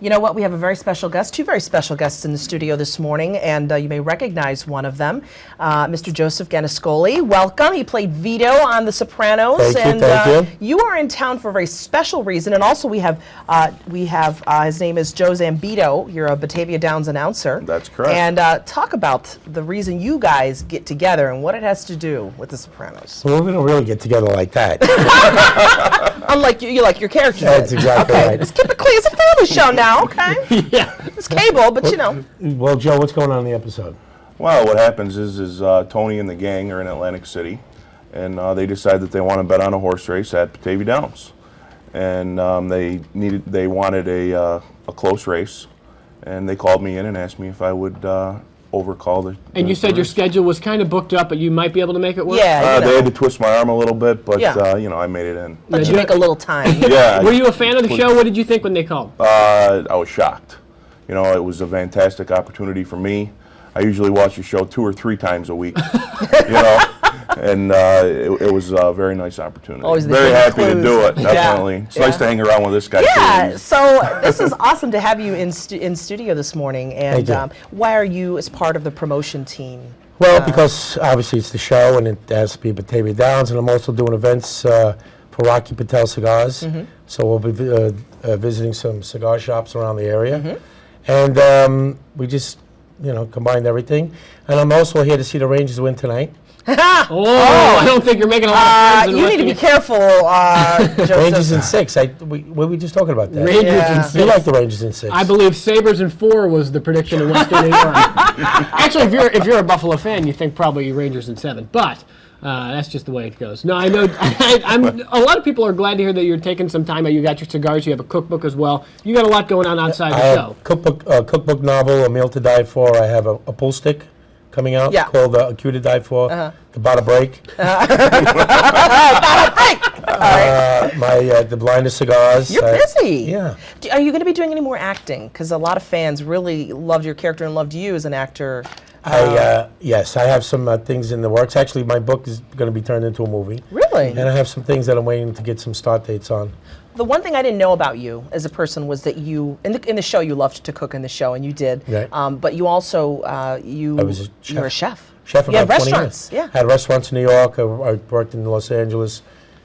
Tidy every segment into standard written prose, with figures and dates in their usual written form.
You know what? We have a very special guest, two very special guests in the studio this morning, and you may recognize one of them, Mr. Joseph Gannascoli. Welcome. He played Vito on The Sopranos, Thank you. You are in town for a very special reason, and also we have his name is Joe Zambito. You're a Batavia Downs announcer. That's correct. And talk about the reason you guys get together and what it has to do with The Sopranos. Well, we don't really get together like that. Unlike you like your character. That's exactly right. Let's keep it clean. It's a family show now, okay? Yeah. It's cable, but you know. Well, Joe, what's going on in the episode? Well, what happens is Tony and the gang are in Atlantic City, and they decide that they want to bet on a horse race at Batavia Downs, and they wanted a close race, and they called me in and asked me if I would overcall the. And you said race. your schedule was kind of booked up, but you might be able to make it work. Yeah, they had to twist my arm a little bit, but Yeah. I made it in. But you make a little time. Yeah. Were you a fan of the show? What did you think when they called? I was shocked. You know, it was a fantastic opportunity for me. I usually watch the show 2 or 3 times a week. And it was a very nice opportunity. Always the very big happy to clues. do it. Yeah. Definitely. It's nice to hang around with this guy. Yeah, too. so this is awesome to have you in studio this morning. And Thank you. why are you as part of the promotion team? Well, because obviously it's the show, and it has to be Batavia Downs, and I'm also doing events for Rocky Patel Cigars. So we'll be visiting some cigar shops around the area. And we just, combined everything. And I'm also here to see the Rangers win tonight. I don't think you're making a lot of friends. You need to be careful, Joseph. Rangers in 6. We were just talking about that. Rangers Yeah. in You 6. like the Rangers in 6. I believe Sabres in 4 was the prediction in Western New York. Actually, if you're a Buffalo fan, you think probably Rangers in 7. But that's just the way it goes. No, I know. A lot of people are glad to hear that you're taking some time out. You got your cigars. You have a cookbook as well. You got a lot going on outside I the have show. cookbook novel, A Meal to Die For. I have a pull stick coming out called A Cue to Die For, The Bada Break. The blindest cigars. You're busy. Yeah. Are you going to be doing any more acting? Because a lot of fans really loved your character and loved you as an actor. Yes, I have some things in the works. Actually, my book is going to be turned into a movie. Really? And I have some things that I'm waiting to get some start dates on. The one thing I didn't know about you as a person was that you, in the show, you loved to cook in the show, and you did. Right. But you also, I was a chef. You're a chef. Chef You had about 20 restaurants. years. Yeah. Had restaurants in New York. I worked in Los Angeles,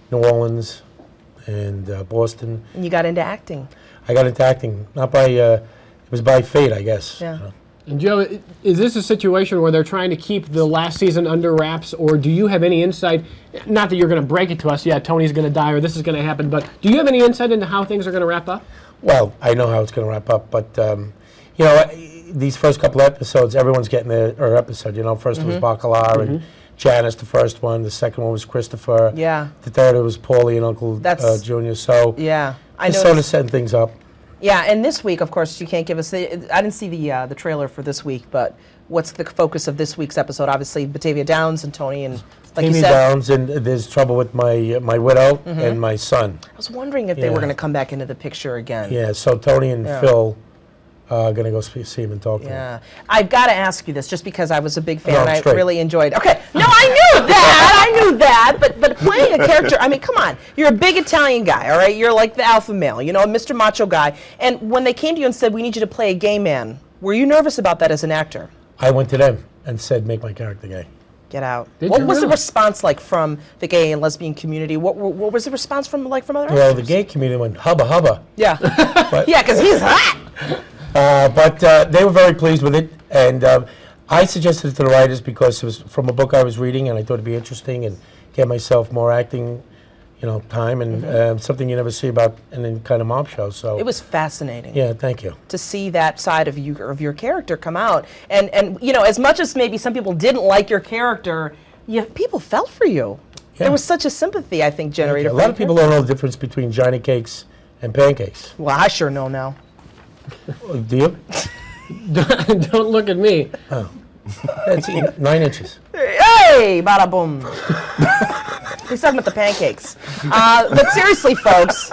New Orleans, and Boston. And you got into acting. I got into acting, not by, it was by fate, I guess. Yeah. And Joe, is this a situation where they're trying to keep the last season under wraps, or do you have any insight? Not that you're going to break it to us. Yeah, Tony's going to die, or this is going to happen. But do you have any insight into how things are going to wrap up? Well, I know how it's going to wrap up, but these first couple episodes, everyone's getting their episode. First it was Bacala and Janice, the first one. The second one was Christopher. Yeah. The third it was Paulie and Uncle Junior. So Yeah. I just know. sort of setting things up. Yeah, and this week, of course, you can't give us. I didn't see the trailer for this week, but what's the focus of this week's episode? Obviously, Batavia Downs and Tony, and like you Amy said, Downs, and there's trouble with my widow and my son. I was wondering if they were going to come back into the picture again. Yeah, so Tony and Phil are going to go see him and talk to him. Yeah, I've got to ask you this, just because I was a big fan. No, And I straight. really enjoyed. Okay, no, I knew that. I knew that. But playing a character, I mean, come on, you're a big Italian guy, all right? You're like the alpha male, a Mr. Macho guy. And when they came to you and said, "We need you to play a gay man," were you nervous about that as an actor? I went to them and said, make my character gay. Get out. Did What you was the really? response like from the gay and lesbian community? What was the response from other Well, actors? the gay community went, hubba, hubba. Yeah. Yeah, because he's hot. But they were very pleased with it, and I suggested it to the writers because it was from a book I was reading, and I thought it'd be interesting and get myself more acting, time, and something you never see about in any kind of mob show. So It was fascinating. Yeah, thank you. To see that side of your character come out, and as much as maybe some people didn't like your character, people felt for you. Yeah. There was such a sympathy, I think, generated. A lot of people don't know the difference between Johnny cakes and pancakes. Well, I sure know now. Do you? Don't look at me. That's 9 inches. Hey, bada boom. He's talking about the pancakes. But seriously, folks,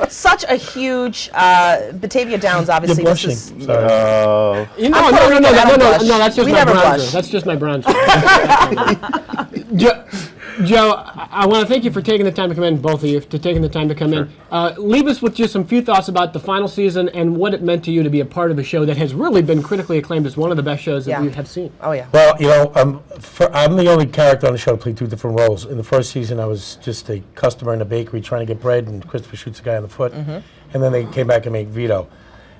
such a huge Batavia Downs. Obviously, You're this blushing. is. Sorry. No, Puerto Rican, I don't blush. that's just We my never bronzer. blush. That's just my bronzer. Joe, I want to thank you for taking the time to come in, both of you, for taking the time to come in. Leave us with just some few thoughts about the final season and what it meant to you to be a part of a show that has really been critically acclaimed as one of the best shows that we have seen. Oh, yeah. Well, you know, I'm the only character on the show to play two different roles. In the first season, I was just a customer in a bakery trying to get bread, and Christopher shoots a guy on the foot. And then they came back and made Vito.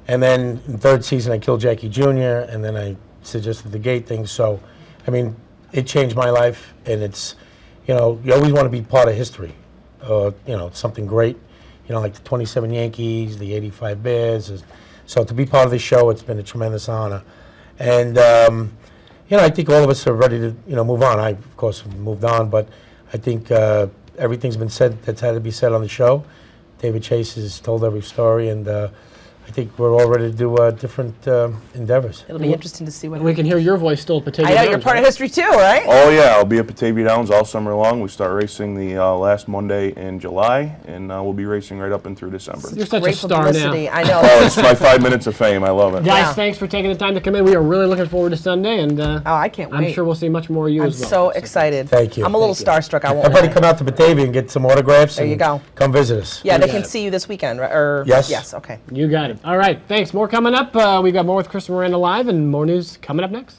And then in the third season, I killed Jackie Jr., and then I suggested the gay thing. So, I mean, it changed my life, and it's, you know, you always want to be part of history. You know, something great, you know, like the 27 Yankees, the 85 Bears. So to be part of this show, it's been a tremendous honor. And, you know, I think all of us are ready to, you know, move on. I, of course, have moved on, but I think everything's been said that's had to be said on the show. David Chase has told every story, and I think we're all ready to do different endeavors. It'll be interesting to see what We can hear your voice still at Batavia I know Downs, you're part right? of history too, right? Oh yeah, I'll be at Batavia Downs all summer long. We start racing the last Monday in July, and we'll be racing right up and through December. You're such Great a star publicity. now. I know. Oh, it's my 5 minutes of fame. I love it. Guys, Yeah. thanks for taking the time to come in. We are really looking forward to Sunday, and Oh, I can't I'm wait. sure we'll see much more of you I'm as well. so excited. Thank you. I'm a little starstruck. I won't Everybody lie. come out to Batavia and get some autographs. There you and go. Come visit us. Yeah, they got can it. see you this weekend, right? Or Yes. Yes. Okay. You got it. All right, thanks. More coming up. We've got more with Chris and Miranda Live and more news coming up next.